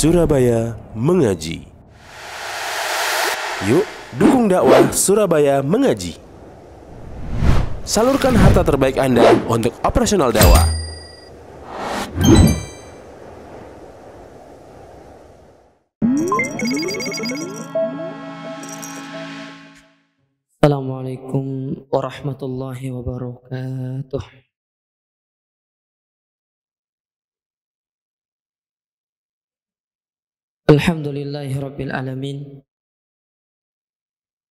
Surabaya Mengaji. Yuk, dukung dakwah Surabaya Mengaji. Salurkan harta terbaik Anda untuk operasional dakwah. Assalamualaikum warahmatullahi wabarakatuh. Alhamdulillahi rabbil alamin.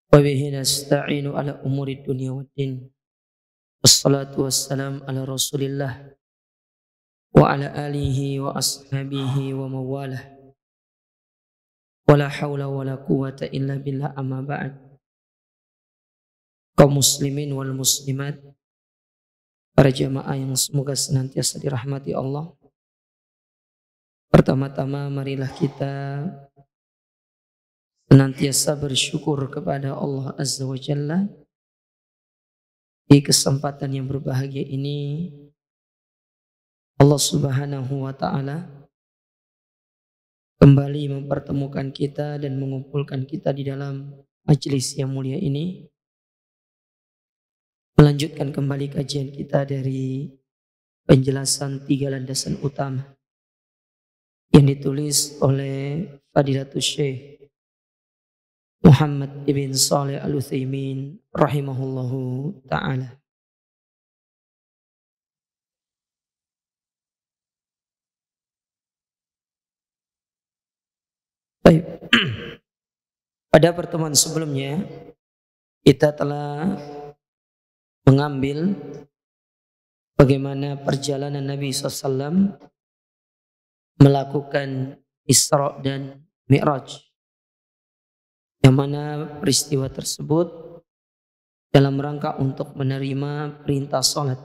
Wa bihi nasta'inu ala umuri dunya waddin. Wassalatu wassalam ala Rasulillah wa ala alihi wa ashabihi wa mawalah. Wala hawla wala quwwata illa billah, amma ba'd. Kaum muslimin wal muslimat, para jamaah yang semoga senantiasa dirahmati Allah. Pertama-tama marilah kita senantiasa bersyukur kepada Allah Azza wa Jalla di kesempatan yang berbahagia ini. Allah Subhanahu wa Ta'ala kembali mempertemukan kita dan mengumpulkan kita di dalam majelis yang mulia ini, melanjutkan kembali kajian kita dari penjelasan 3 landasan utama yang ditulis oleh Fadilatul Syekh Muhammad ibn Shalih Al-Utsaimin rahimahullahu ta'ala. Baik. Pada pertemuan sebelumnya kita telah mengambil bagaimana perjalanan Nabi SAW melakukan Isra dan Mi'raj, yang mana peristiwa tersebut dalam rangka untuk menerima perintah salat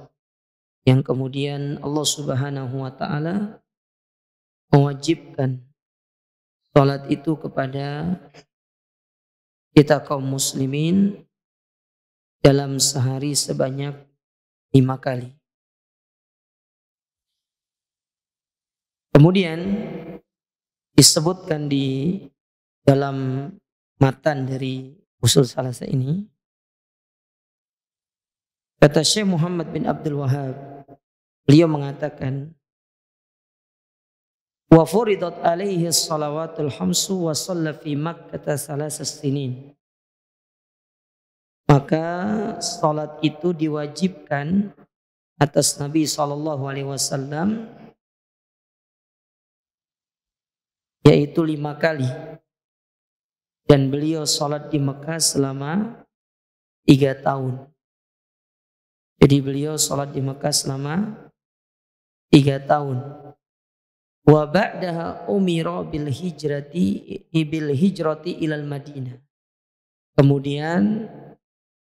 yang kemudian Allah Subhanahu wa Ta'ala mewajibkan salat itu kepada kita kaum muslimin dalam sehari sebanyak 5 kali. Kemudian disebutkan di dalam matan dari usul salasa ini, kata Syekh Muhammad bin Abdul Wahhab, beliau mengatakan, wa furidat alaihi salawatul khamsu wa shalla fi Makkah salasas sinin. Maka salat itu diwajibkan atas Nabi SAW yaitu 5 kali, dan beliau salat di Mekah selama 3 tahun. Jadi beliau salat di Mekah selama 3 tahun. Wa ba'daha umira bil hijrati ilal Madinah. Kemudian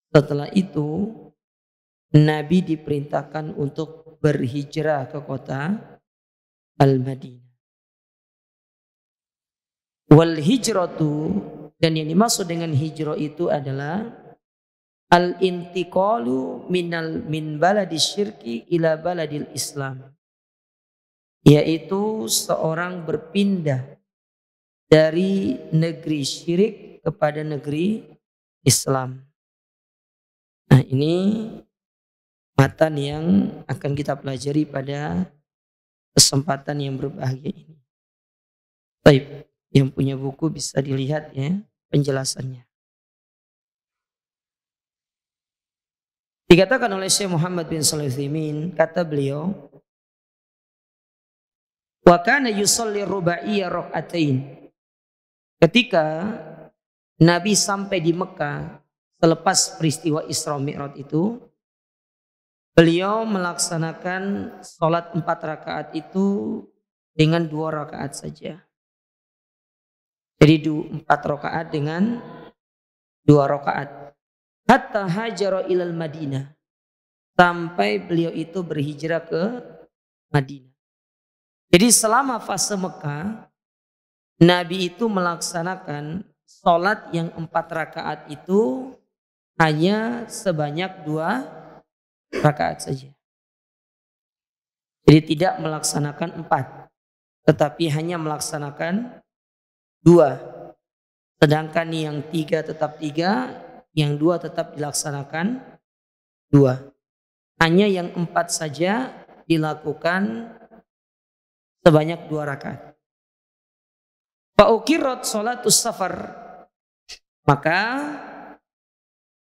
setelah itu Nabi diperintahkan untuk berhijrah ke kota Al-Madinah. Wal hijratu, dan yang dimaksud dengan hijrah itu adalah al-intiqalu min baladis syirki ila baladil Islam, yaitu seorang berpindah dari negeri syirik kepada negeri Islam. Nah, ini matan yang akan kita pelajari pada kesempatan yang berbahagia ini. Baik, yang punya buku bisa dilihat ya penjelasannya. Dikatakan oleh Syekh Muhammad bin Shalih Al-Utsaimin, kata beliau, wa kana yusalli rubaiyya raka'atain. Ketika Nabi sampai di Mekah selepas peristiwa Isra Mi'raj itu, beliau melaksanakan sholat 4 rakaat itu dengan 2 rakaat saja. Jadi 4 rakaat dengan 2 rakaat. Hatta hajara ilal Madinah, sampai beliau itu berhijrah ke Madinah. Jadi selama fase Mekah, Nabi itu melaksanakan sholat yang 4 rakaat itu hanya sebanyak 2 rakaat saja. Jadi tidak melaksanakan 4. tetapi hanya melaksanakan 2. Sedangkan yang 3 tetap 3, yang 2 tetap dilaksanakan 2. Hanya yang 4 saja dilakukan sebanyak 2 rakaat. Fa'ukirat sholatus safar, maka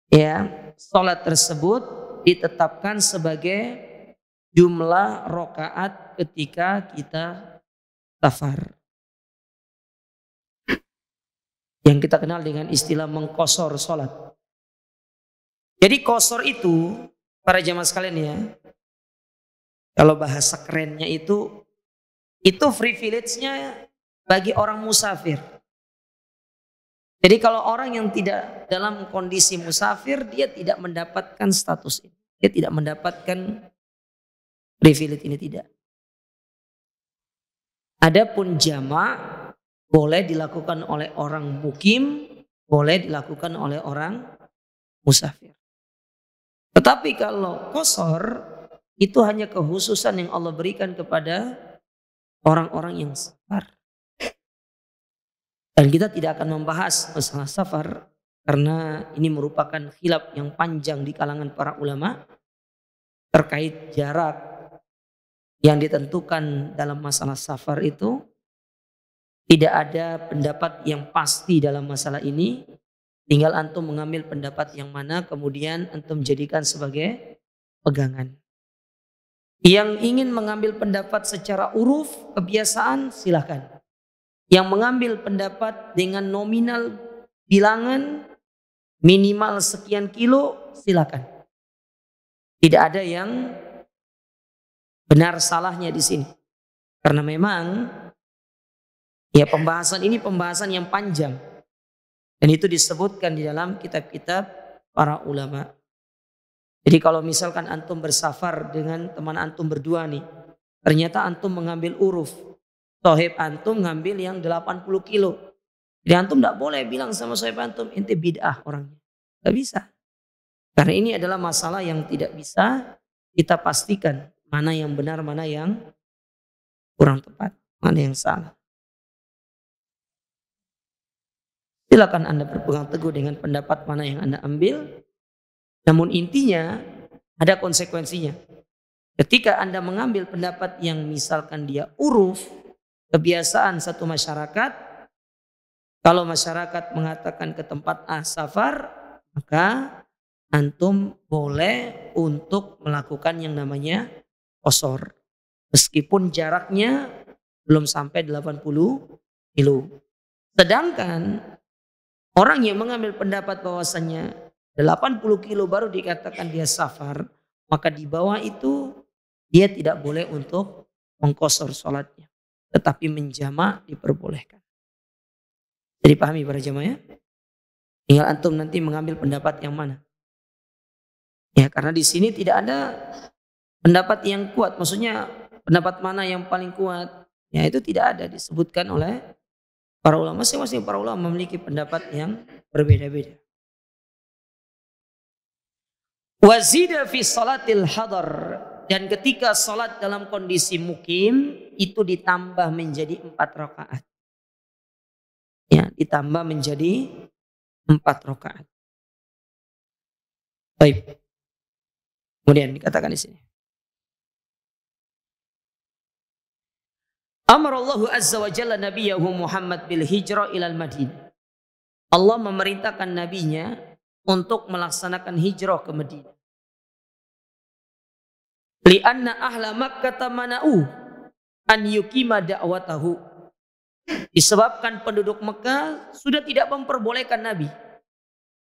ya sholat tersebut ditetapkan sebagai jumlah rakaat ketika kita safar, yang kita kenal dengan istilah mengkosor sholat. Jadi kosor itu, para jamaah sekalian ya, kalau bahasa kerennya itu privilege-nya bagi orang musafir. Jadi kalau orang yang tidak dalam kondisi musafir, dia tidak mendapatkan status ini. Dia tidak mendapatkan privilege ini, tidak. Adapun jamak boleh dilakukan oleh orang mukim, boleh dilakukan oleh orang musafir. Tetapi kalau qasar itu hanya kekhususan yang Allah berikan kepada orang-orang yang safar. Dan kita tidak akan membahas masalah safar karena ini merupakan khilaf yang panjang di kalangan para ulama terkait jarak yang ditentukan dalam masalah safar itu. Tidak ada pendapat yang pasti dalam masalah ini. Tinggal antum mengambil pendapat yang mana kemudian antum jadikan sebagai pegangan. Yang ingin mengambil pendapat secara uruf, kebiasaan, silahkan. Yang mengambil pendapat dengan nominal bilangan minimal sekian kilo, silakan. Tidak ada yang benar salahnya di sini. Karena memang ya pembahasan ini pembahasan yang panjang. Dan itu disebutkan di dalam kitab-kitab para ulama. Jadi kalau misalkan antum bersafar dengan teman antum berdua nih, ternyata antum mengambil uruf. Sohib antum ngambil yang 80 kilo. Jadi antum tidak boleh bilang sama sohib antum, ente bid'ah orangnya. Tidak bisa. Karena ini adalah masalah yang tidak bisa kita pastikan. Mana yang benar, mana yang kurang tepat, mana yang salah. Silakan Anda berpegang teguh dengan pendapat mana yang Anda ambil. Namun intinya ada konsekuensinya. Ketika Anda mengambil pendapat yang misalkan dia uruf, kebiasaan satu masyarakat, kalau masyarakat mengatakan ke tempat safar, maka antum boleh untuk melakukan yang namanya qasar. Meskipun jaraknya belum sampai 80 kilo. Sedangkan orang yang mengambil pendapat bahwasannya 80 kilo baru dikatakan dia safar, maka di bawah itu dia tidak boleh untuk mengqasar sholatnya. Tetapi menjamak diperbolehkan. Jadi pahami para jamaah ya? Tinggal antum nanti mengambil pendapat yang mana. Ya karena di sini tidak ada pendapat yang kuat. Maksudnya pendapat mana yang paling kuat. Ya itu tidak ada disebutkan oleh para ulama. Masing-masing para ulama memiliki pendapat yang berbeda-beda. Wazida fi salatil hadar. Dan ketika salat dalam kondisi mukim itu ditambah menjadi 4 rakaat. Ya, ditambah menjadi 4 rakaat. Baik. Kemudian dikatakan di sini. Amarallahu azza wa jalla nabiyahu Muhammad bil hijrah ilal Madinah. Allah memerintahkan nabinya untuk melaksanakan hijrah ke Madinah. Lianna ahla Makkah mana'u an yuqima da'watahu. Disebabkan penduduk Mekah sudah tidak memperbolehkan Nabi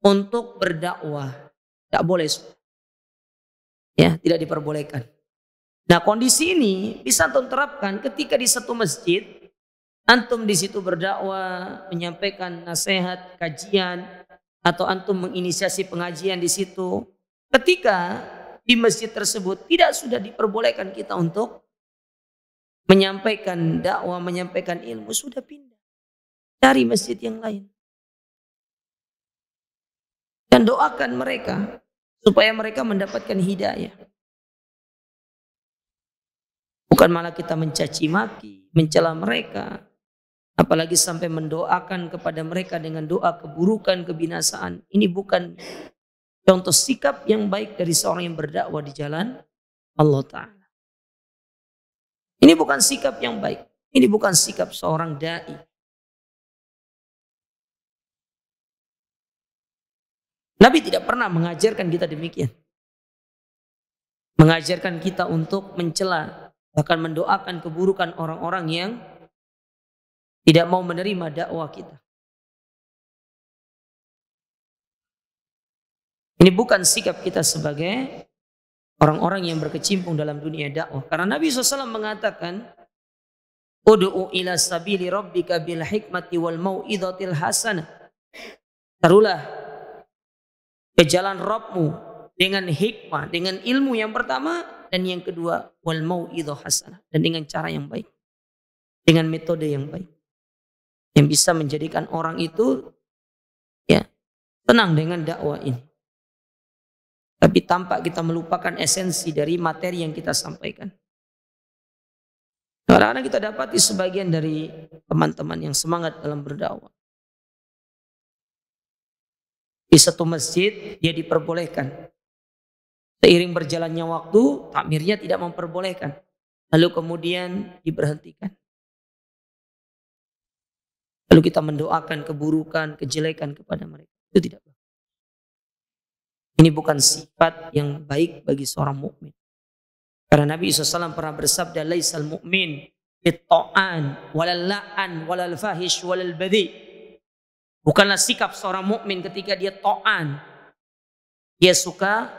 untuk berdakwah. Tidak boleh. Ya, tidak diperbolehkan. Nah, kondisi ini bisa antum terapkan ketika di satu masjid antum di situ berdakwah, menyampaikan nasihat, kajian, atau antum menginisiasi pengajian di situ. Ketika di masjid tersebut tidak sudah diperbolehkan kita untuk menyampaikan dakwah, menyampaikan ilmu, sudah pindah. Cari masjid yang lain. Dan doakan mereka supaya mereka mendapatkan hidayah. Bukan malah kita mencaci maki, mencela mereka, apalagi sampai mendoakan kepada mereka dengan doa keburukan, kebinasaan. Ini bukan contoh sikap yang baik dari seorang yang berdakwah di jalan Allah Ta'ala. Ini bukan sikap yang baik. Ini bukan sikap seorang da'i. Nabi tidak pernah mengajarkan kita demikian. Mengajarkan kita untuk mencela, bahkan mendoakan keburukan orang-orang yang tidak mau menerima dakwah kita. Ini bukan sikap kita sebagai orang-orang yang berkecimpung dalam dunia dakwah. Karena Nabi SAW mengatakan, Udu'u ila sabili rabbika bil hikmati wal mau'idhatil hasanah. Taruhlah ke jalan Rabbmu dengan hikmah, dengan ilmu yang pertama, dan yang kedua wal mau'idhah hasanah, dan dengan cara yang baik, dengan metode yang baik, yang bisa menjadikan orang itu ya tenang dengan dakwah ini. Tapi tampak kita melupakan esensi dari materi yang kita sampaikan. Kadang-kadang kita dapati sebagian dari teman-teman yang semangat dalam berdakwah. Di satu masjid dia diperbolehkan. Seiring berjalannya waktu, takmirnya tidak memperbolehkan. Lalu kemudian diberhentikan. Lalu kita mendoakan keburukan, kejelekan kepada mereka. Itu tidak baik. Ini bukan sifat yang baik bagi seorang mukmin. Karena Nabi SAW pernah bersabda, laisal mu'min fit-ta'an walal la'an walal fahish walal badhi. Bukanlah sikap seorang mukmin ketika dia ta'an. Dia suka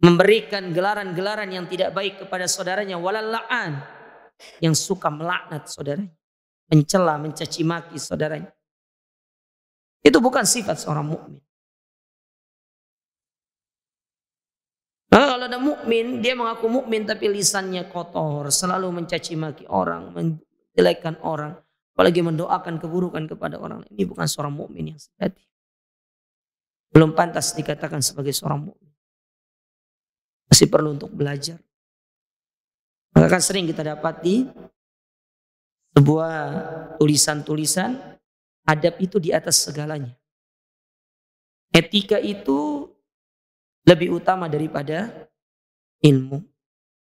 memberikan gelaran-gelaran yang tidak baik kepada saudaranya, walal la'an, yang suka melaknat saudaranya, mencela, mencaci maki saudaranya. Itu bukan sifat seorang mukmin. Nah, kalau ada mukmin, dia mengaku mukmin tapi lisannya kotor, selalu mencaci maki orang, menjelekkan orang, apalagi mendoakan keburukan kepada orang lain. Ini bukan seorang mukmin yang sejati. Belum pantas dikatakan sebagai seorang mukmin. Masih perlu untuk belajar. Maka kan sering kita dapati sebuah tulisan-tulisan, adab itu di atas segalanya. Etika itu lebih utama daripada ilmu.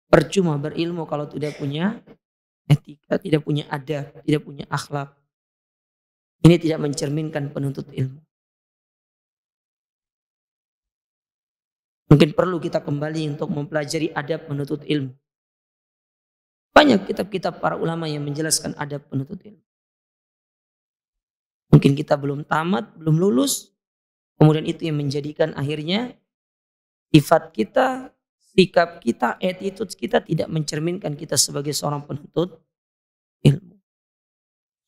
Percuma berilmu kalau tidak punya etika, tidak punya adab, tidak punya akhlak. Ini tidak mencerminkan penuntut ilmu. Mungkin perlu kita kembali untuk mempelajari adab penuntut ilmu. Banyak kitab-kitab para ulama yang menjelaskan adab penuntut ilmu. Mungkin kita belum tamat, belum lulus. Kemudian itu yang menjadikan akhirnya sifat kita, sikap kita, attitude kita tidak mencerminkan kita sebagai seorang penuntut ilmu.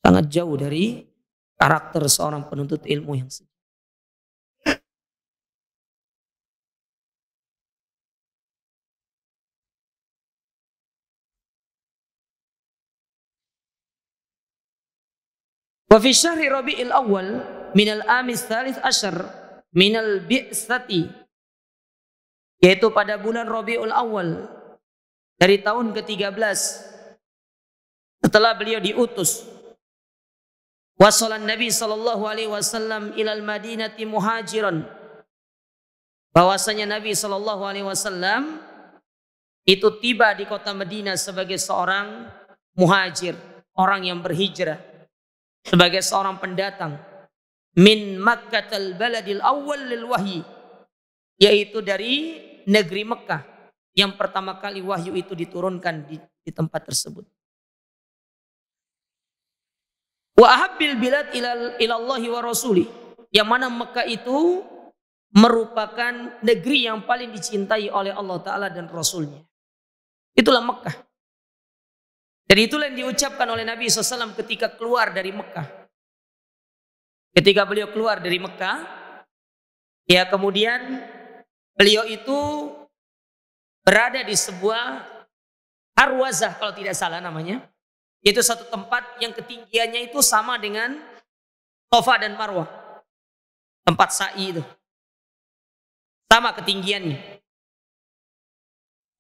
Sangat jauh dari karakter seorang penuntut ilmu yang sejati. Wa fi syahri Rabi'il Awwal minal amis tsalits asyar minal bi'tsati, yaitu pada bulan Rabiul Awal dari tahun ke-13 setelah beliau diutus. Wasallan Nabi sallallahu alaihi wasallam ilal Madinati muhajiran, bahwasanya Nabi sallallahu alaihi wasallam itu tiba di kota Madinah sebagai seorang muhajir, orang yang berhijrah, sebagai seorang pendatang, min Makkatal baladil awwal lil wahyi, yaitu dari negeri Mekah yang pertama kali wahyu itu diturunkan di tempat tersebut. Wa ahabbil bilad ilallahi wa rasuli, yang mana Mekah itu merupakan negeri yang paling dicintai oleh Allah Ta'ala dan Rasulnya. Itulah Mekah. Dan itulah yang diucapkan oleh Nabi SAW ketika keluar dari Mekah. Ketika beliau keluar dari Mekah, ya kemudian beliau itu berada di sebuah Arwazah kalau tidak salah namanya. Yaitu satu tempat yang ketinggiannya itu sama dengan Safa dan Marwah. Tempat sa'i itu. Sama ketinggiannya.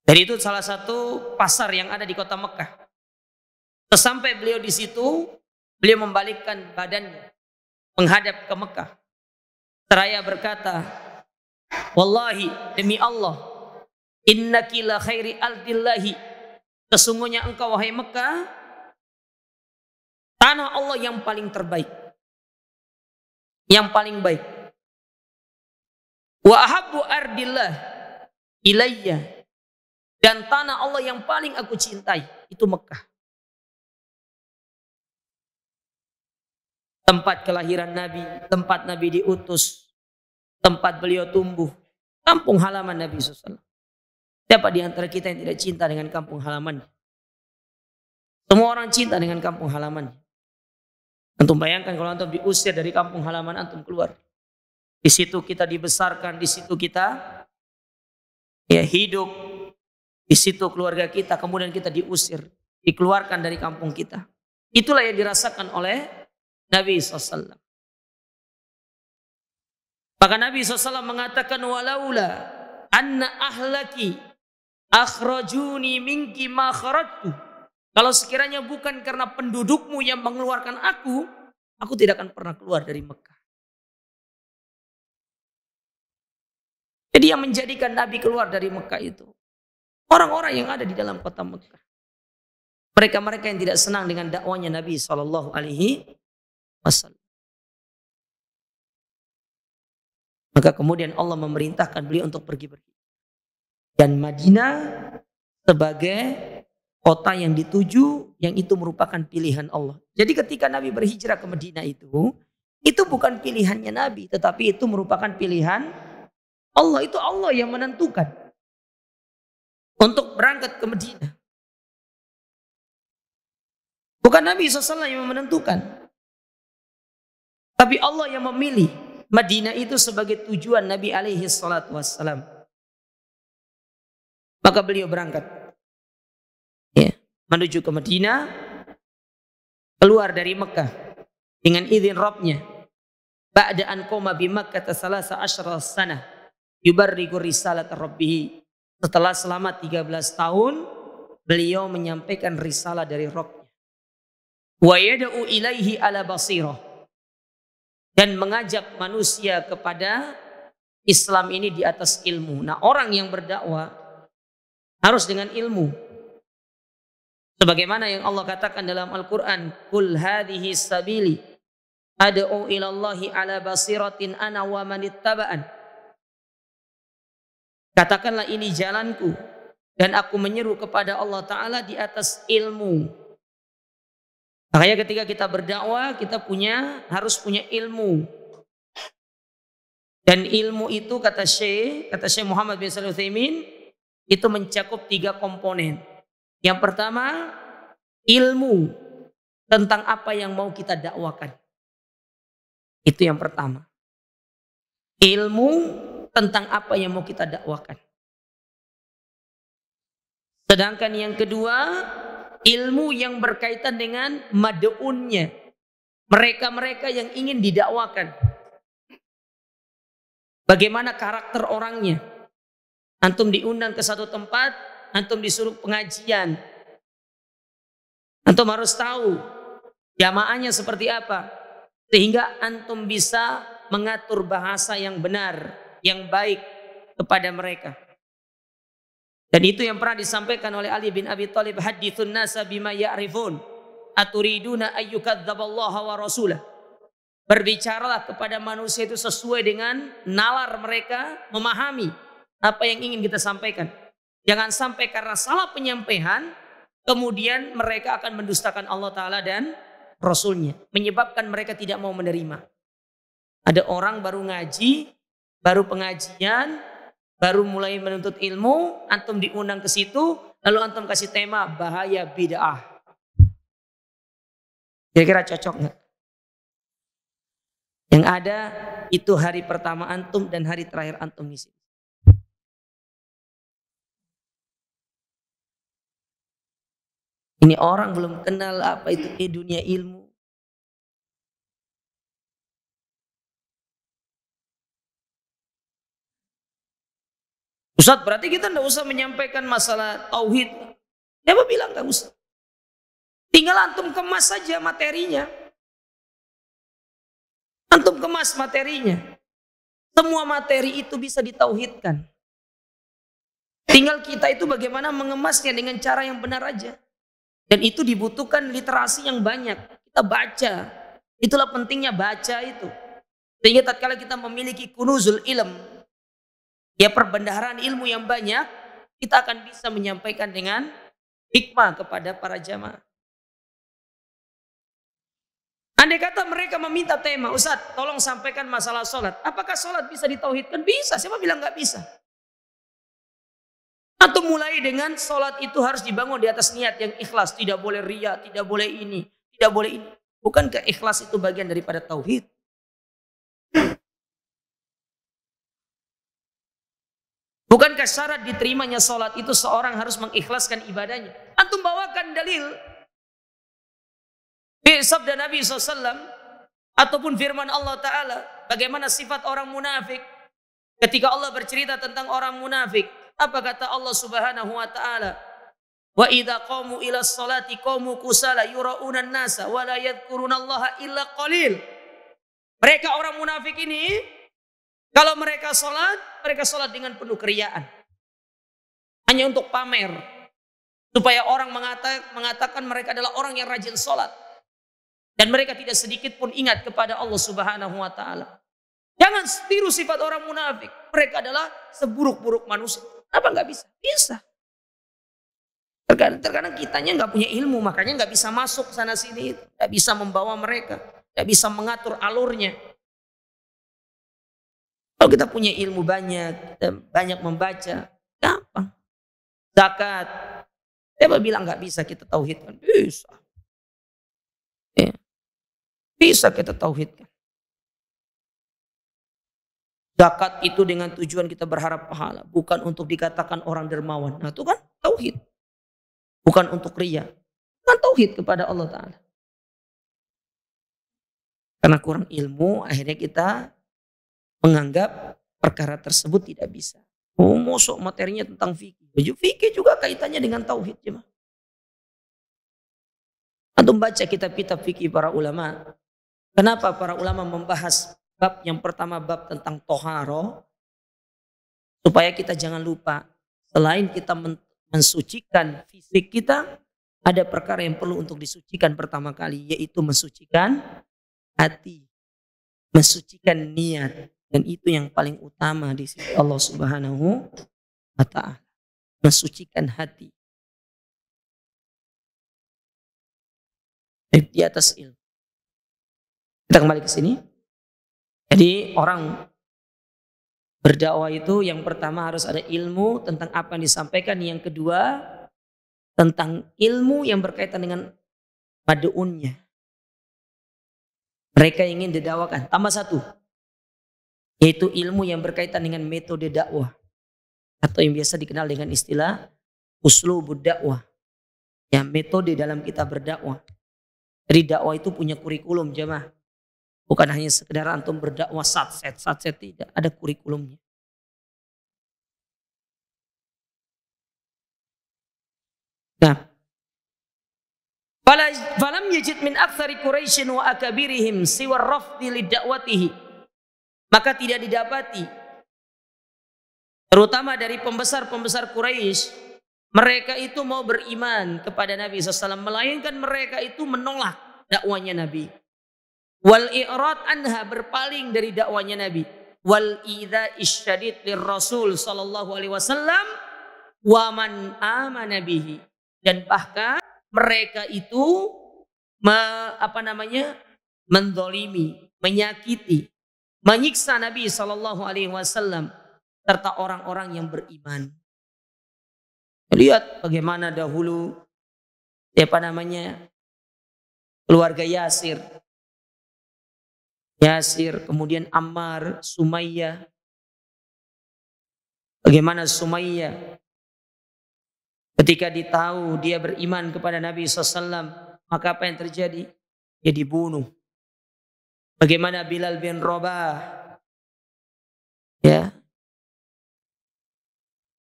Dan itu salah satu pasar yang ada di kota Mekah. Sesampai beliau di situ, beliau membalikkan badannya menghadap ke Mekah. Seraya berkata, wallahi, demi Allah, innaki la khairi ardillahi, sesungguhnya engkau wahai Mekah tanah Allah yang paling terbaik, yang paling baik. Wa ahabbu ardillah ilayya, dan tanah Allah yang paling aku cintai itu Mekah. Tempat kelahiran Nabi, tempat Nabi diutus, tempat beliau tumbuh, kampung halaman Nabi SAW. Siapa di antara kita yang tidak cinta dengan kampung halaman? Semua orang cinta dengan kampung halaman. Antum bayangkan kalau antum diusir dari kampung halaman antum keluar. Di situ kita dibesarkan, di situ kita hidup, di situ keluarga kita, kemudian kita diusir, dikeluarkan dari kampung kita. Itulah yang dirasakan oleh Nabi SAW. Maka Nabi SAW mengatakan, walaula anna ahlaki akhrajuni minki ma kharajtu. Kalau sekiranya bukan karena pendudukmu yang mengeluarkan aku tidak akan pernah keluar dari Mekah. Jadi yang menjadikan Nabi keluar dari Mekah itu orang-orang yang ada di dalam kota Mekah. Mereka-mereka yang tidak senang dengan dakwanya Nabi SAW. Maka kemudian Allah memerintahkan beliau untuk pergi. Dan Madinah sebagai kota yang dituju, yang itu merupakan pilihan Allah. Jadi ketika Nabi berhijrah ke Madinah itu bukan pilihannya Nabi, tetapi itu merupakan pilihan Allah. Itu Allah yang menentukan untuk berangkat ke Madinah. Bukan Nabi SAW yang menentukan. Tapi Allah yang memilih Madinah itu sebagai tujuan Nabi alaihi salatu wassalam. Maka beliau berangkat menuju ke Madinah, keluar dari Mekah dengan izin Rabbnya. Ba'da an qoma bi Makkah salasa asyra sanah yubarrigu risalat Rabbih. Setelah selama 13 tahun beliau menyampaikan risalah dari Rabbnya. Wa yad'u ilaihi ala basirah, dan mengajak manusia kepada Islam ini di atas ilmu. Nah, orang yang berdakwah harus dengan ilmu. Sebagaimana yang Allah katakan dalam Al-Quran, Qul hadhihi sabili ad'u ilallahi ala basiratin ana wa manittaba'an. Katakanlah ini jalanku dan aku menyeru kepada Allah Ta'ala di atas ilmu. Makanya ketika kita berdakwah kita harus punya ilmu. Dan ilmu itu kata Syekh Muhammad bin Shalih Al-Utsaimin itu mencakup 3 komponen. Yang pertama, ilmu tentang apa yang mau kita dakwakan. Itu yang pertama. Ilmu tentang apa yang mau kita dakwakan. Sedangkan yang kedua, ilmu yang berkaitan dengan mad'unnya. Mereka-mereka yang ingin didakwakan. Bagaimana karakter orangnya. Antum diundang ke satu tempat, antum disuruh pengajian. Antum harus tahu jamaahnya seperti apa. Sehingga antum bisa mengatur bahasa yang benar, yang baik kepada mereka. Dan itu yang pernah disampaikan oleh Ali bin Abi Thalib, hadithun nasa bima ya'rifun aturiduna ayyukadzaballaha wa rasulah. Berbicaralah kepada manusia itu sesuai dengan nalar mereka memahami apa yang ingin kita sampaikan. Jangan sampai karena salah penyampaian kemudian mereka akan mendustakan Allah Ta'ala dan Rasulnya, menyebabkan mereka tidak mau menerima. Ada orang baru ngaji, baru pengajian, baru mulai menuntut ilmu, antum diundang ke situ, lalu antum kasih tema bahaya bid'ah. Kira-kira cocok nggak? Yang ada itu hari pertama antum dan hari terakhir antum di sini. Ini orang belum kenal apa itu dunia ilmu. Ustaz, berarti kita tidak usah menyampaikan masalah tauhid. Siapa bilang nggak usah? Tinggal antum kemas saja materinya. Antum kemas materinya. Semua materi itu bisa ditauhidkan. Tinggal kita itu bagaimana mengemasnya dengan cara yang benar aja. Dan itu dibutuhkan literasi yang banyak. Kita baca. Itulah pentingnya baca itu. Sehingga tatkala kita memiliki kunuzul ilm, ya perbendaharaan ilmu yang banyak, kita akan bisa menyampaikan dengan hikmah kepada para jamaah. Andai kata mereka meminta tema, Ustaz, tolong sampaikan masalah sholat. Apakah sholat bisa ditauhidkan? Bisa. Siapa bilang nggak bisa? Atau mulai dengan sholat itu harus dibangun di atas niat yang ikhlas. Tidak boleh riya, tidak boleh ini, tidak boleh ini. Bukankah ikhlas itu bagian daripada tauhid? Bukankah syarat diterimanya sholat itu seorang harus mengikhlaskan ibadahnya? Antum bawakan dalil. Sabda Nabi SAW ataupun firman Allah Ta'ala. Bagaimana sifat orang munafik. Ketika Allah bercerita tentang orang munafik. Apa kata Allah Subhanahu Wa Ta'ala? Wa idza qamu ila sholati qamu kusala yura'unan nasa wa la yadhkurunallaha illa qalil. Mereka orang munafik ini, kalau mereka sholat dengan penuh keriaan. Hanya untuk pamer. Supaya orang mengatakan mereka adalah orang yang rajin sholat. Dan mereka tidak sedikit pun ingat kepada Allah Subhanahu Wa Ta'ala. Jangan tiru sifat orang munafik. Mereka adalah seburuk-buruk manusia. Apa nggak bisa? Bisa. Terkadang kitanya nggak punya ilmu, makanya nggak bisa masuk sana sini, nggak bisa membawa mereka, nggak bisa mengatur alurnya. Kalau kita punya ilmu banyak, kita banyak membaca, gampang. Zakat, siapa bilang nggak bisa kita tauhidkan? Bisa. Ya. Bisa kita tauhidkan. Zakat itu dengan tujuan kita berharap pahala, bukan untuk dikatakan orang dermawan. Nah itu kan tauhid. Bukan untuk riya. Bukan tauhid kepada Allah Ta'ala. Karena kurang ilmu, akhirnya kita menganggap perkara tersebut tidak bisa. Oh, masuk materinya tentang fikih. Fikih juga kaitannya dengan tauhid. Antum baca kitab-kitab fikih para ulama. Kenapa para ulama membahas bab yang pertama, bab tentang toharo, supaya kita jangan lupa, selain kita mensucikan fisik kita, ada perkara yang perlu untuk disucikan pertama kali, yaitu mensucikan hati, mensucikan niat, dan itu yang paling utama di sisi Allah Subhanahu Wa Ta'ala, mensucikan hati di atas ilmu. Kita kembali ke sini. Jadi orang berdakwah itu yang pertama harus ada ilmu tentang apa yang disampaikan. Yang kedua tentang ilmu yang berkaitan dengan mad'unnya. Mereka ingin didakwakan. Tambah satu, yaitu ilmu yang berkaitan dengan metode dakwah. Atau yang biasa dikenal dengan istilah uslubud dakwah. Ya, metode dalam kita berdakwah. Jadi dakwah itu punya kurikulum jemaah. Bukan hanya sekedar antum berdakwah satset tidak, ada kurikulumnya. Nah, falam yajid min aktsari Quraisyin wa akabirihim siwa rafdi lidakwatihi. Maka tidak didapati, terutama dari pembesar-pembesar Quraisy, mereka itu mau beriman kepada Nabi SAW, melainkan mereka itu menolak dakwanya Nabi. Wal i'rad anha, berpaling dari dakwanya Nabi. Wal idza isyadid lirrasul sallallahu alaihi wasallam wa man amana bihi. Dan bahkan mereka itu mendolimi, menyakiti, menyiksa Nabi sallallahu alaihi wasallam serta orang-orang yang beriman. Lihat bagaimana dahulu keluarga Yasir, kemudian Ammar, Sumayyah. Bagaimana Sumayyah ketika ditahu dia beriman kepada Nabi SAW, maka apa yang terjadi? Dia dibunuh. Bagaimana Bilal bin Rabah, ya,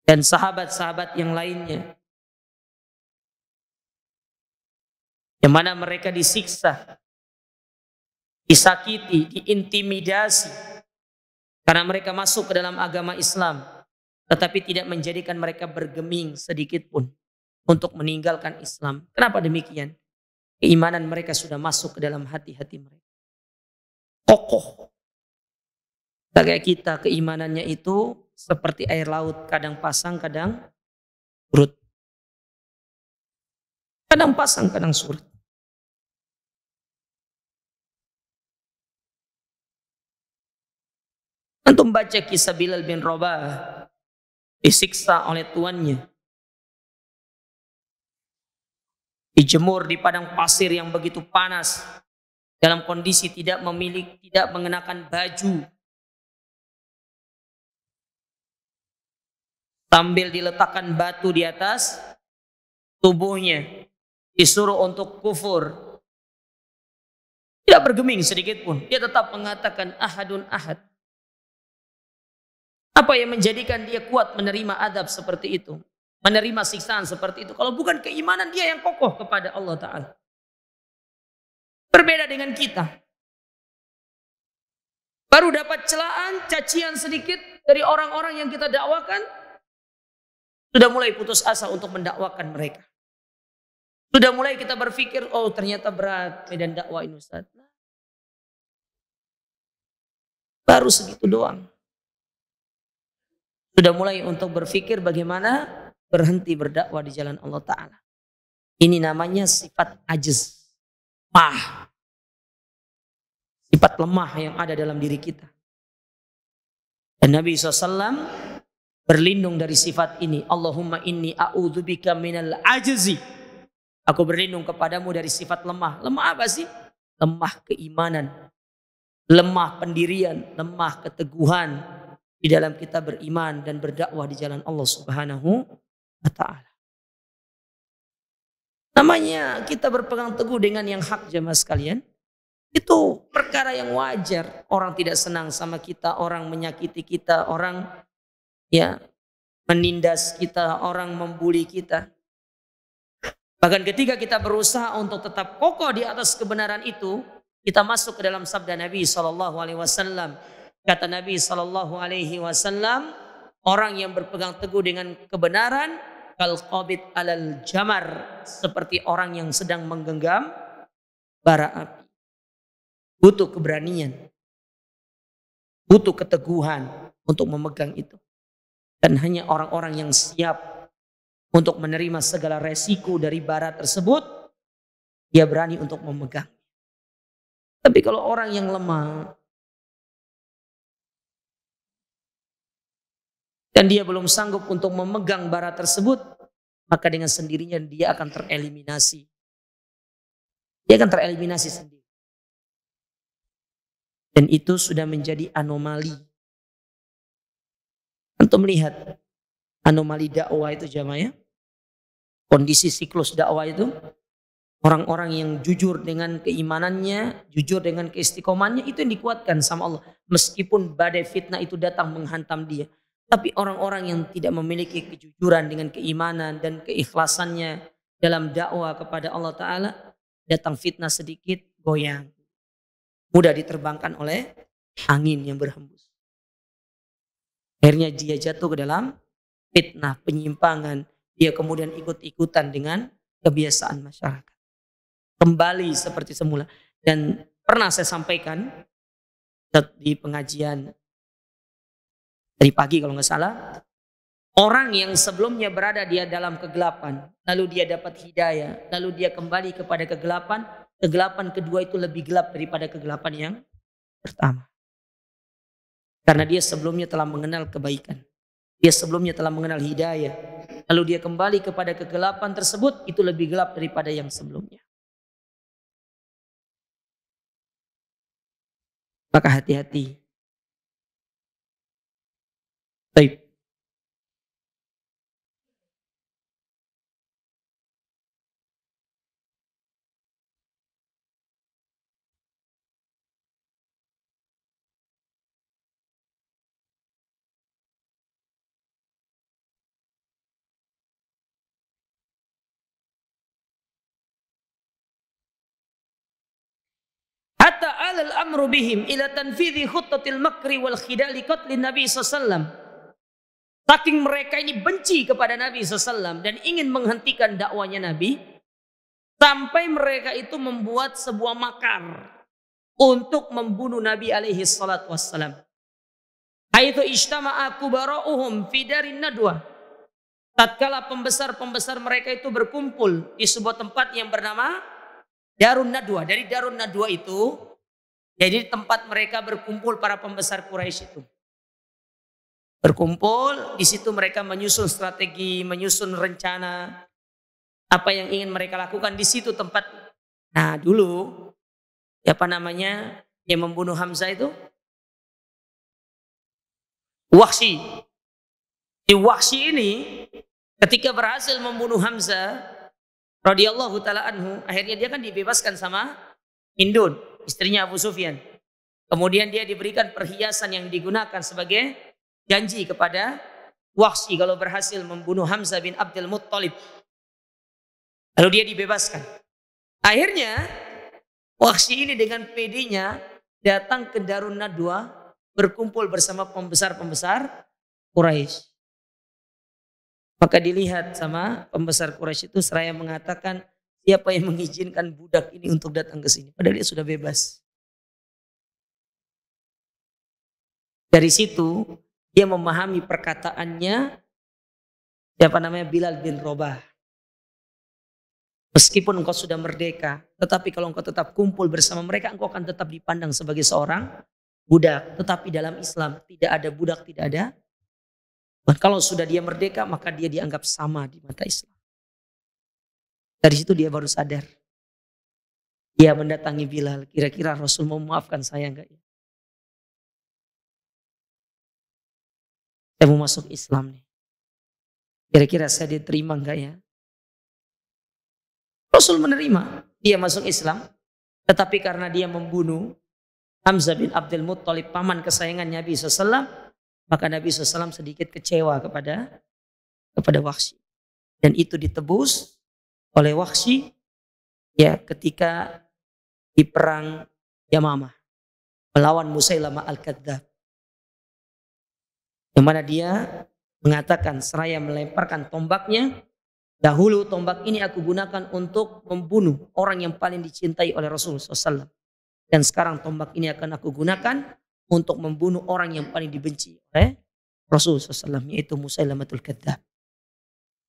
dan sahabat-sahabat yang lainnya. yang mana mereka disiksa, disakiti, diintimidasi karena mereka masuk ke dalam agama Islam, tetapi tidak menjadikan mereka bergeming sedikit pun untuk meninggalkan Islam. Kenapa demikian? Keimanan mereka sudah masuk ke dalam hati-hati mereka. Kokoh. Tak kayak kita, keimanannya itu seperti air laut, kadang pasang, kadang surut. Kadang pasang, kadang surut. Antum baca kisah Bilal bin Rabah disiksa oleh tuannya, dijemur di padang pasir yang begitu panas, dalam kondisi tidak mengenakan baju, sambil diletakkan batu di atas tubuhnya, disuruh untuk kufur, tidak bergeming sedikit pun, dia tetap mengatakan ahadun ahad. Apa yang menjadikan dia kuat menerima adab seperti itu, menerima siksaan seperti itu? Kalau bukan keimanan dia yang kokoh kepada Allah Ta'ala. Berbeda dengan kita. Baru dapat celaan, cacian sedikit dari orang-orang yang kita dakwakan, sudah mulai putus asa untuk mendakwakan mereka. Sudah mulai kita berpikir, oh ternyata berat medan dakwah ini Ustaz. Baru segitu doang. Sudah mulai untuk berpikir bagaimana berhenti berdakwah di jalan Allah Ta'ala. Ini namanya sifat ajiz. Sifat lemah yang ada dalam diri kita. Dan Nabi SAW berlindung dari sifat ini. Allahumma inni a'udzubika minal ajzi. Aku berlindung kepadamu dari sifat lemah. Lemah apa sih? Lemah keimanan. Lemah pendirian. Lemah keteguhan di dalam kita beriman dan berdakwah di jalan Allah Subhanahu wa Ta'ala. Namanya kita berpegang teguh dengan yang hak, jemaah sekalian. Itu perkara yang wajar. Orang tidak senang sama kita, orang menyakiti kita, orang menindas kita, orang membuli kita. Bahkan ketika kita berusaha untuk tetap kokoh di atas kebenaran itu, kita masuk ke dalam sabda Nabi SAW. Kata Nabi SAW, orang yang berpegang teguh dengan kebenaran kal qabid alal jamar, seperti orang yang sedang menggenggam bara api. Butuh keberanian, butuh keteguhan untuk memegang itu. Dan hanya orang-orang yang siap untuk menerima segala resiko dari bara tersebut, dia berani untuk memegang. Tapi kalau orang yang lemah dan dia belum sanggup untuk memegang bara tersebut, maka dengan sendirinya dia akan tereliminasi. Dia akan tereliminasi sendiri. Dan itu sudah menjadi anomali. Antum melihat anomali dakwah itu jamaah ya. Kondisi siklus dakwah itu, orang-orang yang jujur dengan keimanannya, jujur dengan keistiqomannya, itu yang dikuatkan sama Allah. Meskipun badai fitnah itu datang menghantam dia. Tapi orang-orang yang tidak memiliki kejujuran dengan keimanan dan keikhlasannya dalam dakwah kepada Allah Ta'ala, datang fitnah sedikit, goyang. Mudah diterbangkan oleh angin yang berhembus. Akhirnya dia jatuh ke dalam fitnah, penyimpangan. Dia kemudian ikut-ikutan dengan kebiasaan masyarakat. Kembali seperti semula. Dan pernah saya sampaikan di pengajian dari pagi kalau nggak salah, orang yang sebelumnya berada dia dalam kegelapan, lalu dia dapat hidayah, lalu dia kembali kepada kegelapan, kegelapan kedua itu lebih gelap daripada kegelapan yang pertama. Karena dia sebelumnya telah mengenal kebaikan, dia sebelumnya telah mengenal hidayah, lalu dia kembali kepada kegelapan tersebut, itu lebih gelap daripada yang sebelumnya. Maka hati-hati. Baik. hatta alal amru bihim ila tanfidhi khuttatil makri wal khidali qatlin Nabi SAW. Saking mereka ini benci kepada Nabi SAW dan ingin menghentikan dakwanya Nabi, sampai mereka itu membuat sebuah makar untuk membunuh Nabi alaihi salatu wassalam. Haitsu ijtama'a kubara'uhum fi darin nadwa. Tatkala pembesar-pembesar mereka itu berkumpul di sebuah tempat yang bernama Darun Nadwa. Dari Darun Nadwa itu jadi tempat mereka berkumpul para pembesar Quraisy itu. Berkumpul, di situ mereka menyusun strategi, menyusun rencana apa yang ingin mereka lakukan di situ tempat. Nah, dulu apa namanya yang membunuh Hamzah itu? Wahsy. Di Wahsy ini ketika berhasil membunuh Hamzah radhiyallahu taala anhu, akhirnya dia kan dibebaskan sama Hindun, istrinya Abu Sufyan. Kemudian dia diberikan perhiasan yang digunakan sebagai janji kepada Wahsy kalau berhasil membunuh Hamzah bin Abdul Muttalib. Lalu dia dibebaskan. Akhirnya Wahsy ini dengan PD-nya datang ke Darun Nadwa, berkumpul bersama pembesar-pembesar Quraisy. Maka dilihat sama pembesar Quraisy itu seraya mengatakan, siapa yang mengizinkan budak ini untuk datang ke sini? Padahal dia sudah bebas. Dari situ dia memahami perkataannya siapa namanya Bilal bin Rabah. Meskipun engkau sudah merdeka, tetapi kalau engkau tetap kumpul bersama mereka, engkau akan tetap dipandang sebagai seorang budak. Tetapi dalam Islam tidak ada budak, tidak ada. Dan kalau sudah dia merdeka, maka dia dianggap sama di mata Islam. Dari situ dia baru sadar. Dia mendatangi Bilal, kira-kira Rasul mau memaafkan saya enggak ya? Saya mau masuk Islam nih. Kira-kira saya diterima enggak ya? Rasul menerima. Dia masuk Islam. Tetapi karena dia membunuh Hamzah bin Abdul Muttalib, paman kesayangan Nabi SAW, maka Nabi SAW sedikit kecewa kepada Wahsy. Dan itu ditebus oleh Wahsy ya ketika di perang Yamamah melawan Musailamah Al-Kadzdzab. Yang mana dia mengatakan seraya melemparkan tombaknya, dahulu tombak ini aku gunakan untuk membunuh orang yang paling dicintai oleh Rasulullah SAW. Dan sekarang tombak ini akan aku gunakan untuk membunuh orang yang paling dibenci oleh Rasulullah SAW, yaitu Musailamatul Kadzdzab.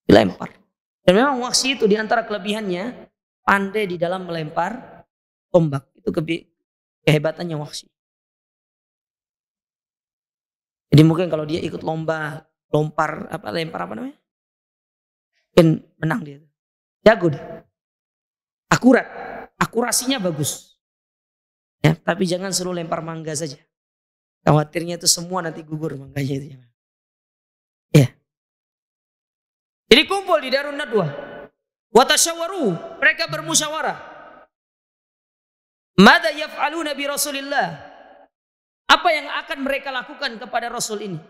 Dilempar. Dan memang Wahsy itu diantara kelebihannya pandai di dalam melempar tombak. Itu kehebatannya Wahsy. Jadi mungkin kalau dia ikut lomba lempar apa namanya? Mungkin menang dia. Jago dia. Akurat. Akurasinya bagus. Ya, tapi jangan suruh lempar mangga saja. Khawatirnya itu semua nanti gugur mangganya itu. Ya. Jadi kumpul di Darun Nadwa. Wa tasyawaru, mereka bermusyawarah. Madza yaf'aluna bi Rasulillah? Apa yang akan mereka lakukan kepada Rasul ini?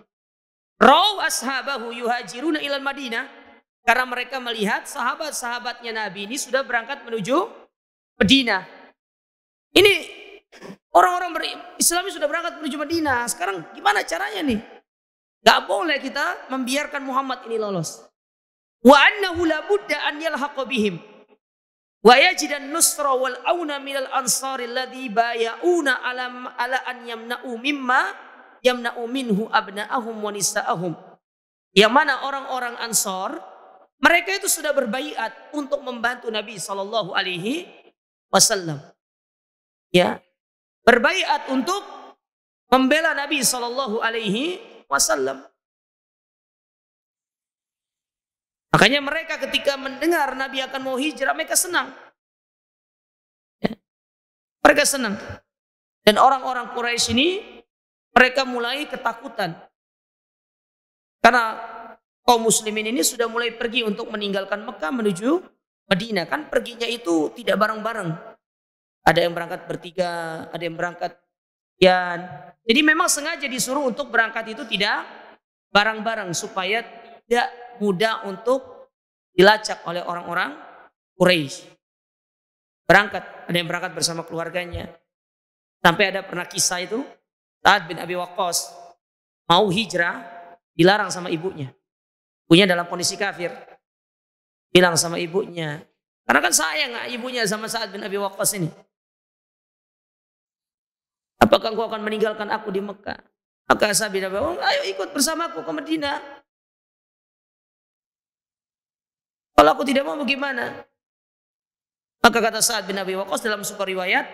Raw ashabahu yuhajiruna ilal Madinah, karena mereka melihat sahabat-sahabatnya Nabi ini sudah berangkat menuju Madinah. Ini orang-orang Islam sudah berangkat menuju Madinah. Sekarang gimana caranya nih? Gak boleh kita membiarkan Muhammad ini lolos. Wa annahu la budda an yalhaqa bihim wa yajidan nusra wal auna minal ansari alladhi baya'una ala an yamna'u mimma yamna'u minhu abna'ahum wa nisa'ahum. Yang mana orang-orang Ansar, mereka itu sudah berbaiat untuk membantu Nabi sallallahu alaihi wasallam. Ya, berbaiat untuk membela Nabi sallallahu alaihi wasallam. Makanya mereka ketika mendengar Nabi akan mau hijrah, mereka senang. Ya. Mereka senang. Dan orang-orang Quraisy ini, mereka mulai ketakutan. Karena kaum muslimin ini sudah mulai pergi untuk meninggalkan Mekah menuju Madinah. Kan perginya itu tidak bareng-bareng. Ada yang berangkat bertiga, ada yang berangkat sekian. Jadi memang sengaja disuruh untuk berangkat itu tidak bareng-bareng supaya tidak mudah untuk dilacak oleh orang-orang Quraisy. Berangkat, ada yang berangkat bersama keluarganya, Sampai ada pernah kisah itu, Sa'ad bin Abi Waqqas mau hijrah, dilarang sama ibunya. Ibunya dalam kondisi kafir. Bilang sama ibunya, karena kan sayang ibunya sama Sa'ad bin Abi Waqqas ini. Apakah engkau akan meninggalkan aku di Mekah? Maka Sa'ad bin Abi Waqqas, ayo ikut bersamaku ke Madinah. Kalau aku tidak mau bagaimana? Maka kata Sa'ad bin Abi Waqqas dalam sebuah riwayat,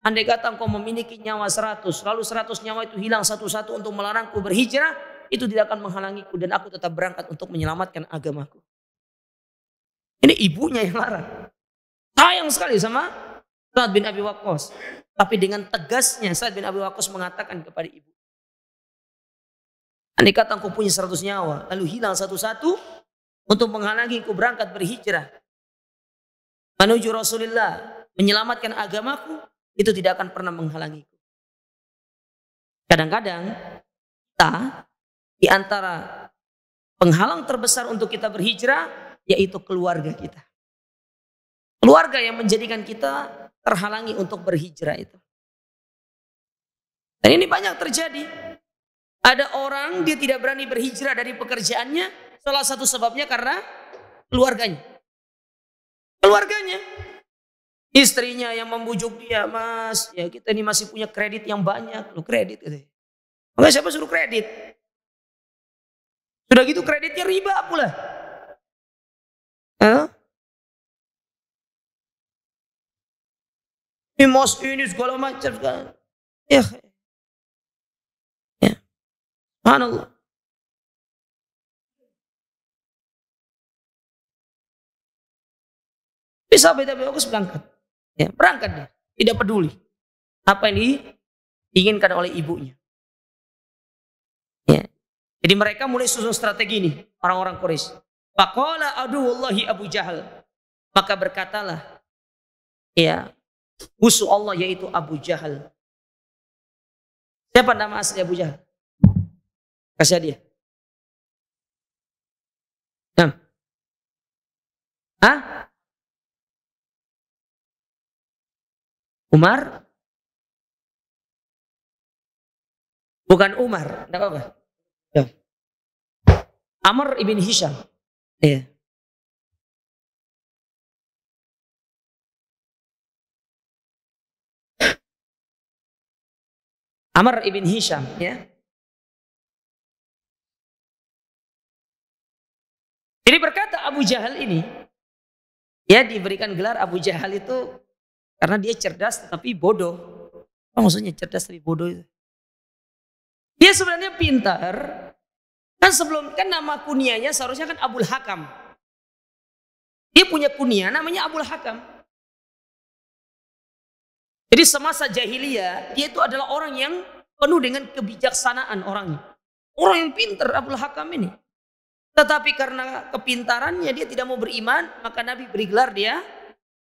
andai kata engkau memiliki nyawa 100, lalu 100 nyawa itu hilang satu-satu untuk melarangku berhijrah, itu tidak akan menghalangiku dan aku tetap berangkat untuk menyelamatkan agamaku. Ini ibunya yang larang. Sayang sekali sama Sa'ad bin Abi Waqqas. Tapi dengan tegasnya Sa'ad bin Abi Waqqas mengatakan kepada ibu, andai kata engkau punya 100 nyawa, lalu hilang satu-satu untuk menghalangi ku berangkat berhijrah menuju Rasulullah, menyelamatkan agamaku, itu tidak akan pernah menghalangiku. Kadang-kadang kita di antara penghalang terbesar untuk kita berhijrah yaitu keluarga kita. Keluarga yang menjadikan kita terhalangi untuk berhijrah itu. Dan ini banyak terjadi. Ada orang dia tidak berani berhijrah dari pekerjaannya, salah satu sebabnya karena keluarganya. Keluarganya. Istrinya yang membujuk dia, mas, ya kita ini masih punya kredit yang banyak. Lu kredit gitu. Enggak, siapa suruh kredit? Sudah gitu kreditnya riba pula. Ini segala macam segala. Ya. Subhanallah. Bisa beda bagus berangkat. Ya, berangkat dia. Tidak peduli apa yang diinginkan oleh ibunya. Ya. Jadi mereka mulai susun strategi ini, orang-orang Quraisy. Faqala aduwullahi Abu Jahal. Maka berkatalah, ya, musuh Allah yaitu Abu Jahal. Siapa nama asli Abu Jahal? Kasih dia. Nah. Hah? Umar? Bukan Umar, enggak apa-apa. Ya. Amr ibn Hisham. Iya. Amr ibn Hisham, ya. Jadi berkata Abu Jahal ini, ya diberikan gelar Abu Jahal itu karena dia cerdas tetapi bodoh. Apa maksudnya cerdas tapi bodoh itu? Dia sebenarnya pintar. Kan sebelum, kan nama kunianya seharusnya kan Abul Hakam. Dia punya kunia namanya Abul Hakam. Jadi semasa jahiliyah dia itu adalah orang yang penuh dengan kebijaksanaan orangnya. Orang yang pintar Abul Hakam ini. Tetapi karena kepintarannya dia tidak mau beriman, maka Nabi beri gelar dia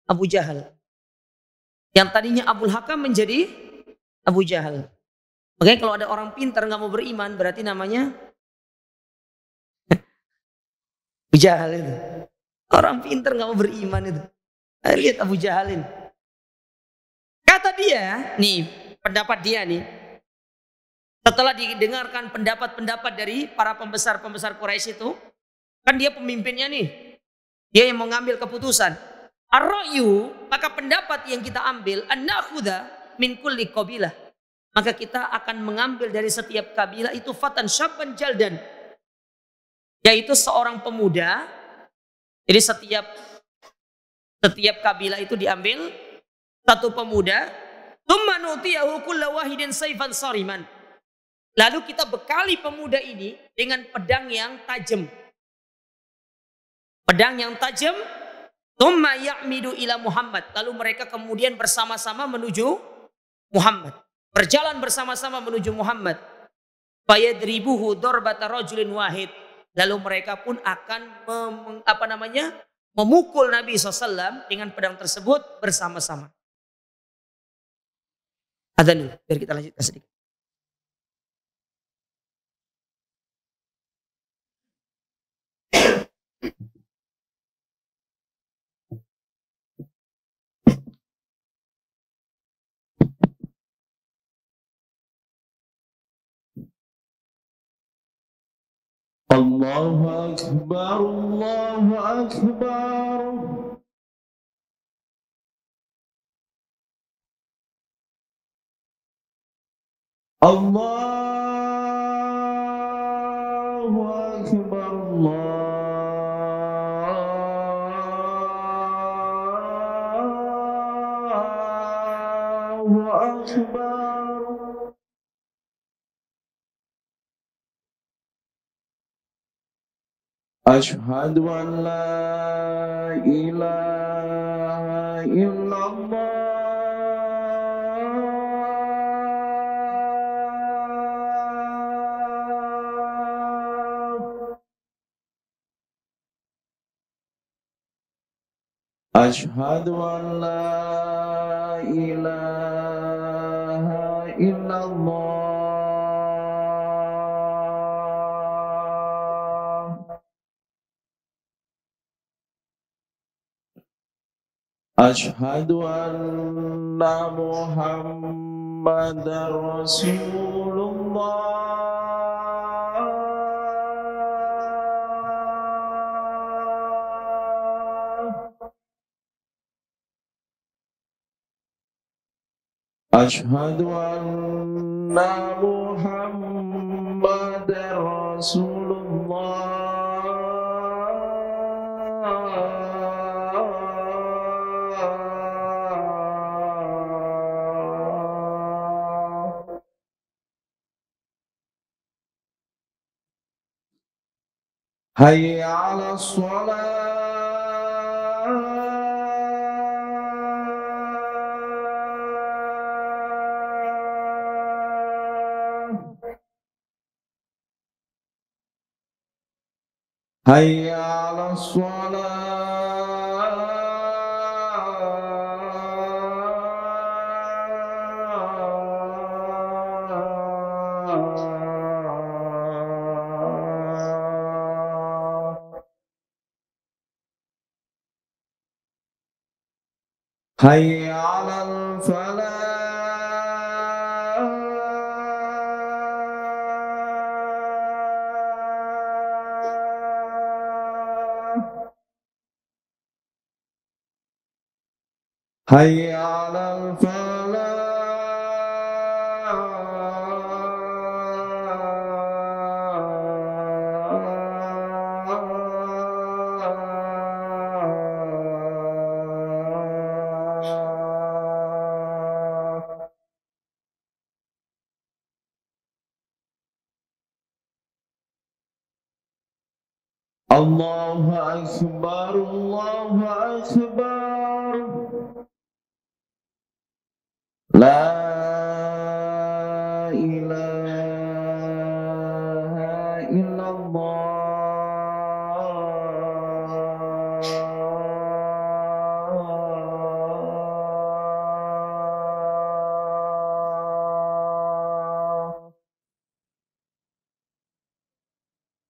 Abu Jahal. Yang tadinya Abul Hakam menjadi Abu Jahal. Makanya kalau ada orang pintar nggak mau beriman, berarti namanya Abu Jahal itu. Orang pintar nggak mau beriman itu. Lihat Abu Jahal ini. Kata dia, nih pendapat dia nih. Setelah didengarkan pendapat-pendapat dari para pembesar-pembesar Quraisy itu, kan dia pemimpinnya nih. Dia yang mengambil keputusan. Ar-ra'yu, maka pendapat yang kita ambil, an-nakhudha min kulli qabilah. Maka kita akan mengambil dari setiap kabilah itu fatan syabban jaldan. Yaitu seorang pemuda. Jadi setiap kabilah itu diambil satu pemuda. Tsumma nutiyahu kulla wahidin sayfan sariman. Lalu kita bekali pemuda ini dengan pedang yang tajam. Pedang yang tajam. Tsumma ya'midu ila Muhammad. Lalu mereka kemudian bersama-sama menuju Muhammad. Berjalan bersama-sama menuju Muhammad. Fayadribuhu darbata rajulin wahid. Lalu mereka pun akan memukul Nabi SAW dengan pedang tersebut bersama-sama. Adzan dulu, biar kita lanjutkan sedikit. Allahu Akbar, Allahu Akbar. Allahu Akbar, Allahu Akbar. Ashhadu an la ilaha illallah. Ashhadu an la ilaha illallah. Ashhadu anna Muhammadar Rasulullah. Ashhadu anna Muhammadar Rasulullah. Hayya 'alas shalah. Hayya 'alas shalah. Hayya 'alal falah. Hayya 'alal falah. Allahu Akbar, Allahu Akbar. La ilaha illallah.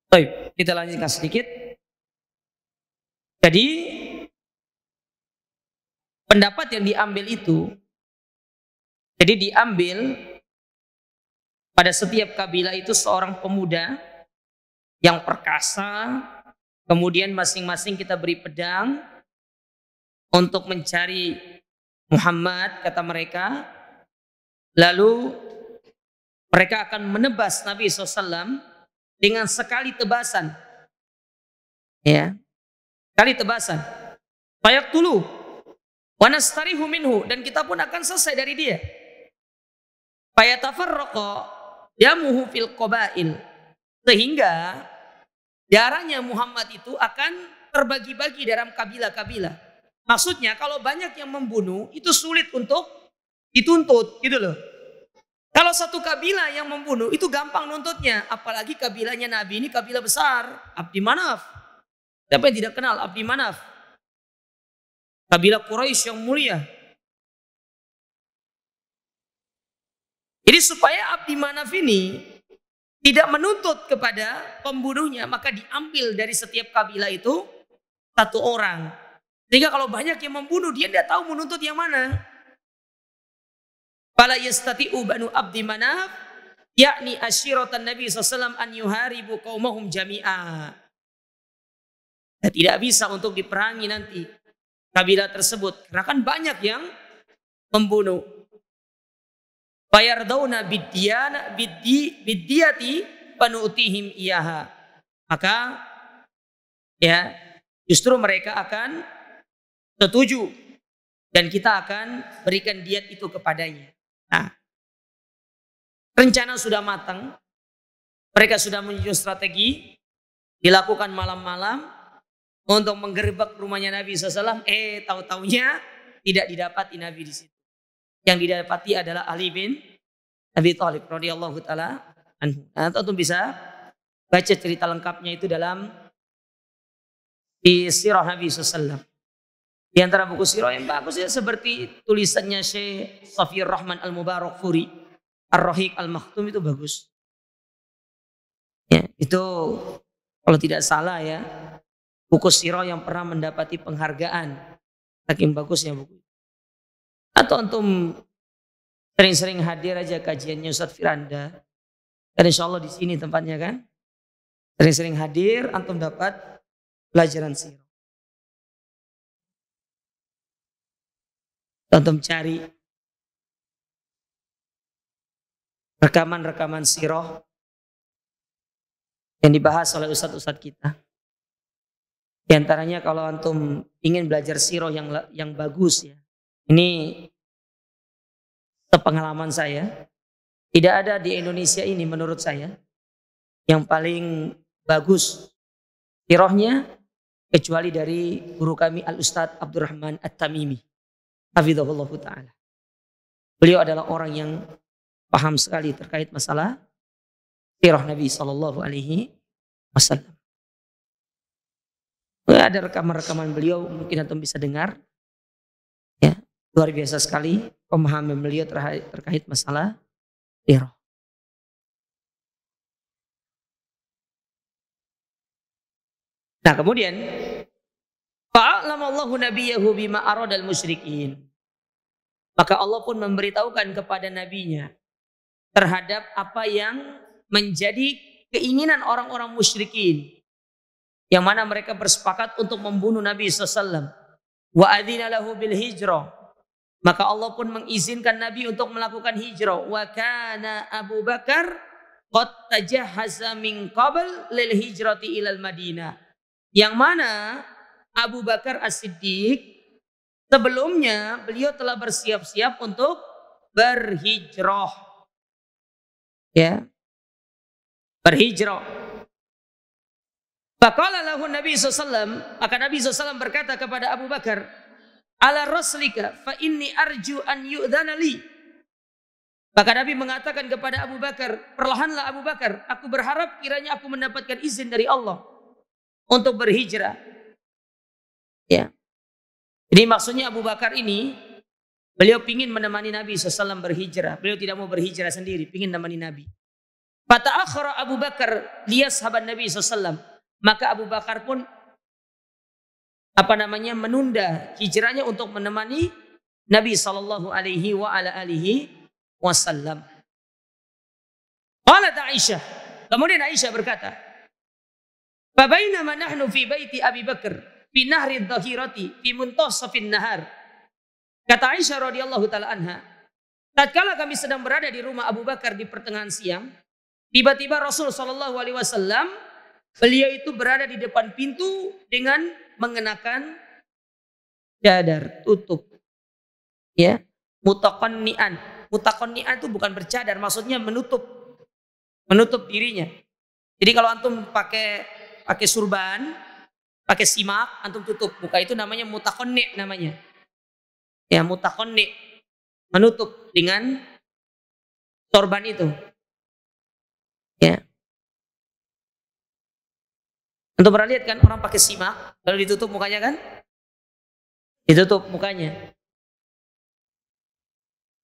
Baik, kita lanjutkan sedikit. Jadi pendapat yang diambil itu, jadi diambil pada setiap kabilah itu seorang pemuda yang perkasa, kemudian masing-masing kita beri pedang untuk mencari Muhammad, kata mereka. Lalu mereka akan menebas Nabi SAW dengan sekali tebasan, ya, sekali tebasan. Fayaqtulu wa nastarihu minhu, dan kita pun akan selesai dari dia. Fayatafarraqa yamuhu fil qabail, sehingga darahnya Muhammad itu akan terbagi-bagi dalam kabilah-kabilah. Maksudnya kalau banyak yang membunuh itu sulit untuk dituntut, gitu loh. Kalau satu kabilah yang membunuh itu gampang nuntutnya, apalagi kabilahnya Nabi ini kabilah besar, Abdi Manaf. Siapa yang tidak kenal Abdi Manaf? Kabilah Quraisy yang mulia. Jadi supaya Abdi Manaf ini tidak menuntut kepada pembunuhnya, maka diambil dari setiap kabilah itu satu orang. Sehingga kalau banyak yang membunuh, dia tidak tahu menuntut yang mana. Fala yastati'u banu Abdi Manaf yakni asyiratan Nabi SAW an yuharibu qaumahum jami'a. Nah, tidak bisa untuk diperangi nanti kabilah tersebut karena kan banyak yang membunuh. Fayardawna biddiyati panu'tihim iyaha. Maka ya justru mereka akan setuju dan kita akan berikan diat itu kepadanya. Nah, rencana sudah matang, mereka sudah menyusun strategi, dilakukan malam-malam untuk menggerebek rumahnya Nabi SAW. Tahu-taunya tidak didapati Nabi di situ. Yang didapati adalah Ali bin Abi Thalib radhiyallahu taala anhu. Nah, tentu bisa baca cerita lengkapnya itu dalam di sirah Nabi SAW. Di antara buku sirah yang bagus ya seperti tulisannya Syekh Safiyur Rahman Al-Mubarakfuri Ar-Rahiq Al-Maktum itu bagus. Ya, itu kalau tidak salah ya buku sirah yang pernah mendapati penghargaan. Saking bagusnya buku. Atau antum sering-sering hadir aja kajiannya Ustaz Firanda. Dan insya Allah di sini tempatnya kan. Sering-sering hadir, antum dapat pelajaran sirah. Antum cari rekaman-rekaman sirah yang dibahas oleh ustadz-ustadz kita. Di antaranya kalau antum ingin belajar sirah yang bagus ya. Ini sepengalaman saya, tidak ada di Indonesia ini menurut saya yang paling bagus sirahnya kecuali dari guru kami Al-Ustadz Abdurrahman At-Tamimi. Hafizahullah ta'ala. Beliau adalah orang yang paham sekali terkait masalah sirah Nabi SAW. Ada rekaman-rekaman beliau mungkin antum bisa dengar. Ya, luar biasa sekali pemahaman beliau terkait masalah sirah. Nah, kemudian fa'alamallahu nabiyahu bima aradal musyrikin. Maka Allah pun memberitahukan kepada nabinya terhadap apa yang menjadi keinginan orang-orang musyrikin. Yang mana mereka bersepakat untuk membunuh Nabi SAW. Wa adzina lahu bil hijrah. Maka Allah pun mengizinkan Nabi untuk melakukan hijrah. Wa kana Abu Bakar qad tajahhaza min qabl lil hijrati ilal Madinah. Yang mana Abu Bakar As-Siddiq sebelumnya beliau telah bersiap-siap untuk berhijrah. Ya. Berhijrah. Faqala lahu Nabi SAW, maka Nabi SAW berkata kepada Abu Bakar, ala raslika fa inni arju an yu'dhana li. Maka Nabi mengatakan kepada Abu Bakar, perlahanlah Abu Bakar, aku berharap kiranya aku mendapatkan izin dari Allah untuk berhijrah. Ya. Jadi maksudnya Abu Bakar ini, beliau ingin menemani Nabi SAW berhijrah. Beliau tidak mau berhijrah sendiri, ingin menemani Nabi. Fata'akhara Abu Bakar liyashaban Nabi SAW. Maka Abu Bakar pun menunda hijrahnya untuk menemani Nabi sallallahu alaihi wasallam. Qalat Aisyah, kemudian Aisyah berkata, "Fa bainama nahnu fi baiti Abi Bakar fi nahri dhahirati fi muntasafin nahar." Kata Aisyah radhiyallahu taala anha, tatkala kami sedang berada di rumah Abu Bakar di pertengahan siang, tiba-tiba Rasul sallallahu alaihi wasallam beliau itu berada di depan pintu dengan mengenakan cadar tutup. Ya, mutaqanni'an. Mutaqanni'an itu bukan bercadar, maksudnya menutup dirinya. Jadi kalau antum pakai surban, pakai simak, antum tutup muka, itu namanya mutaqanni' namanya. Ya, mutaqanni', menutup dengan sorban itu. Ya. Untuk pernah lihat kan orang pakai simak lalu ditutup mukanya kan? Ditutup mukanya.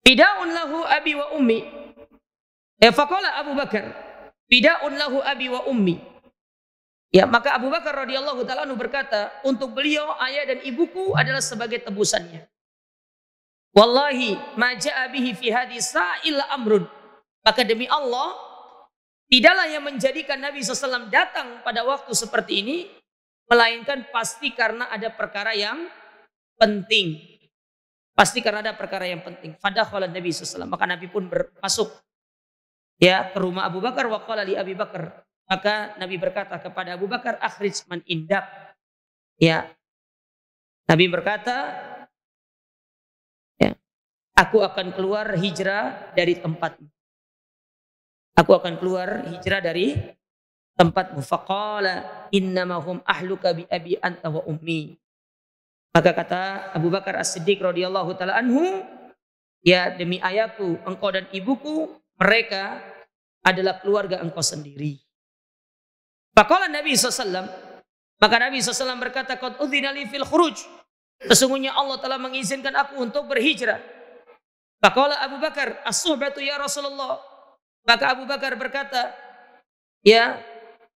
Fida'un lahu abi wa ummi. Faqala Abu Bakar, fida'un lahu abi wa ummi. Ya, maka Abu Bakar radhiyallahu taala anhu berkata, untuk beliau ayah dan ibuku adalah sebagai tebusannya. Wallahi ma ja'a bihi fi hadhihi sa'il amrun Maka demi Allah, tidaklah yang menjadikan Nabi SAW datang pada waktu seperti ini, melainkan pasti karena ada perkara yang penting. Pasti karena ada perkara yang penting. Fadakhala Nabi SAW. Maka Nabi pun masuk ya ke rumah Abu Bakar. Wa qala li Abi Bakar. Maka Nabi berkata kepada Abu Bakar, akhrij man indak. Ya. Nabi berkata, ya, aku akan keluar hijrah dari tempatmu. Aku akan keluar hijrah dari tempatmu. Faqala innamahum ahluka bi abi anta wa ummi. Maka kata Abu Bakar As-Siddiq radhiyallahu taala anhu, ya demi ayahku, engkau dan ibuku, mereka adalah keluarga engkau sendiri. Faqala Nabi SAW, maka Nabi SAW berkata, qad udzina li fil khuruj. Sesungguhnya Allah telah mengizinkan aku untuk berhijrah. Faqala Abu Bakar, as-suhbatu ya Rasulullah. Maka Abu Bakar berkata, ya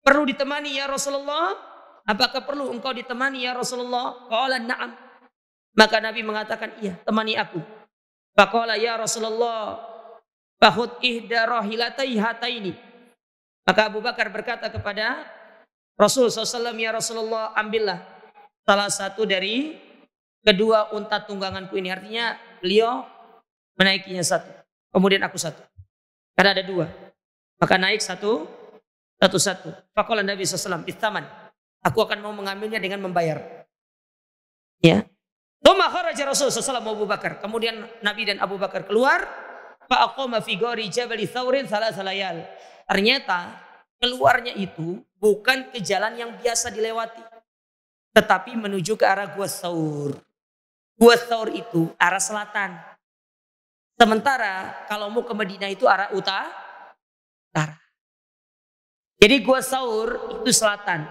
perlu ditemani ya Rasulullah. Apakah perlu engkau ditemani ya Rasulullah? Qala na'am. Maka Nabi mengatakan, iya, temani aku. Faqala ya Rasulullah, fakhud ihda rahilatai hataini. Maka Abu Bakar berkata kepada Rasul SAW, ya Rasulullah, ambillah salah satu dari kedua unta tungganganku ini. Artinya beliau menaikinya satu, kemudian aku satu. Karena ada dua, maka naik satu. Faqala Nabi SAW, bithaman. Aku akan mau mengambilnya dengan membayar. Ya. Tsumma kharaja Rasul sallallahu alaihi Abu Bakar. Kemudian Nabi dan Abu Bakar keluar. Fa aqama fi ghari Jabal Thawrin thalatha layal. Ternyata keluarnya itu bukan ke jalan yang biasa dilewati, tetapi menuju ke arah Gua Tsaur. Gua Tsaur itu arah selatan. Sementara kalau mau ke Madinah itu arah utara. Jadi Gua Tsaur itu selatan.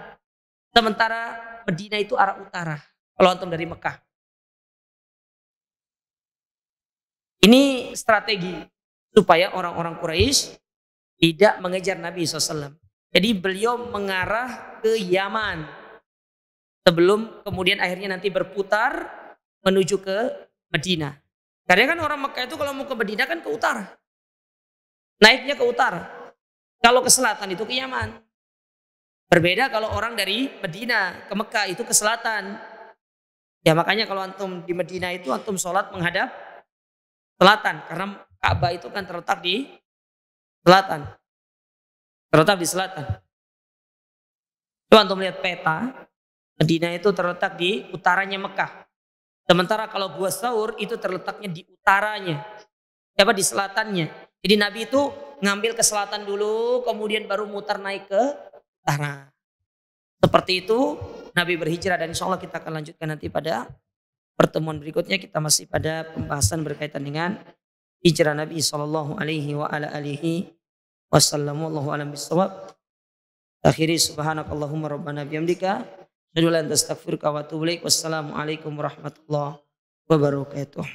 Sementara Madinah itu arah utara. Kalau antum dari Mekah. Ini strategi supaya orang-orang Quraisy tidak mengejar Nabi SAW. Jadi beliau mengarah ke Yaman. Sebelum kemudian akhirnya nanti berputar menuju ke Madinah. Karena kan orang Mekah itu kalau mau ke Madinah kan ke utara. Naiknya ke utara. Kalau ke selatan itu ke Yaman. Berbeda kalau orang dari Madinah ke Mekah itu ke selatan. Ya makanya kalau antum di Madinah itu antum sholat menghadap selatan. Karena Ka'bah itu kan terletak di selatan. Terletak di selatan. Coba antum lihat peta. Madinah itu terletak di utaranya Mekah. Sementara kalau Gua Tsaur itu terletaknya di utaranya. Di selatannya. Jadi Nabi itu ngambil ke selatan dulu. Kemudian baru mutar naik ke utara. Seperti itu Nabi berhijrah, dan insya Allah kita akan lanjutkan nanti pada pertemuan berikutnya. Kita masih pada pembahasan berkaitan dengan hijrah Nabi sallallahu alaihi wa ala alihi wasallam. Wallahu a'lam bishawab. Akhiri subhanakallahumma rabbana bihamdika asyhadu an la ilaha illa anta astaghfiruka wa atubu ilaik. Wassalamu alaikum warahmatullahi wabarakatuh.